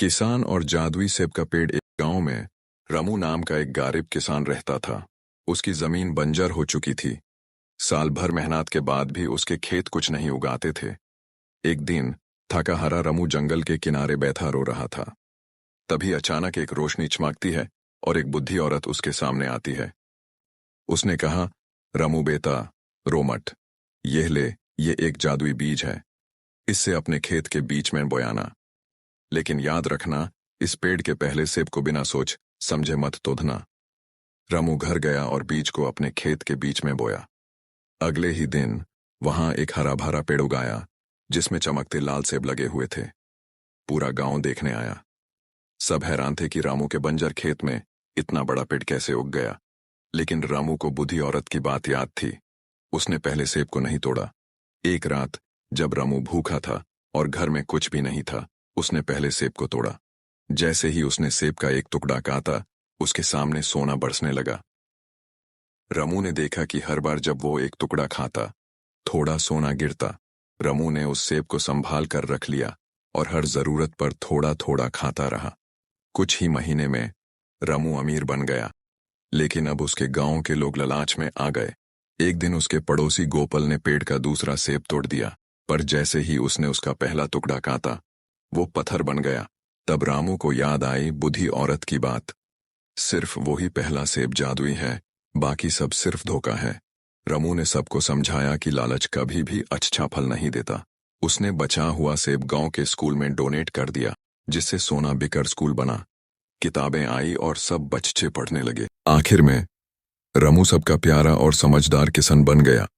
किसान और जादुई सेब का पेड़। एक गांव में रामू नाम का एक गरीब किसान रहता था। उसकी जमीन बंजर हो चुकी थी। साल भर मेहनत के बाद भी उसके खेत कुछ नहीं उगाते थे। एक दिन थका हारा रामू जंगल के किनारे बैठा रो रहा था। तभी अचानक एक रोशनी चमकती है और एक बुद्धि औरत उसके सामने आती है। उसने कहा, रामू बेटा, रो मत। यह ले, ये एक जादुई बीज है। इससे अपने खेत के बीच में बोयाना। लेकिन याद रखना, इस पेड़ के पहले सेब को बिना सोच समझे मत तोड़ना। रामू घर गया और बीज को अपने खेत के बीच में बोया। अगले ही दिन वहां एक हरा भरा पेड़ उगाया जिसमें चमकते लाल सेब लगे हुए थे। पूरा गांव देखने आया। सब हैरान थे कि रामू के बंजर खेत में इतना बड़ा पेड़ कैसे उग गया। लेकिन रामू को बुद्धि औरत की बात याद थी। उसने पहले सेब को नहीं तोड़ा। एक रात जब रामू भूखा था और घर में कुछ भी नहीं था, उसने पहले सेब को तोड़ा। जैसे ही उसने सेब का एक टुकड़ा काटा, उसके सामने सोना बरसने लगा। रामू ने देखा कि हर बार जब वो एक टुकड़ा खाता, थोड़ा सोना गिरता। रामू ने उस सेब को संभाल कर रख लिया और हर जरूरत पर थोड़ा थोड़ा खाता रहा। कुछ ही महीने में रामू अमीर बन गया। लेकिन अब उसके गांव के लोग लालच में आ गए। एक दिन उसके पड़ोसी गोपाल ने पेड़ का दूसरा सेब तोड़ दिया, पर जैसे ही उसने उसका पहला टुकड़ा काटा, वो पत्थर बन गया। तब रामू को याद आई बुद्धि औरत की बात। सिर्फ वही पहला सेब जादुई है, बाकी सब सिर्फ धोखा है। रामू ने सबको समझाया कि लालच कभी भी अच्छा फल नहीं देता। उसने बचा हुआ सेब गांव के स्कूल में डोनेट कर दिया, जिससे सोना बिकर स्कूल बना। किताबें आई और सब बच्चे पढ़ने लगे। आखिर में रामू सबका प्यारा और समझदार किसान बन गया।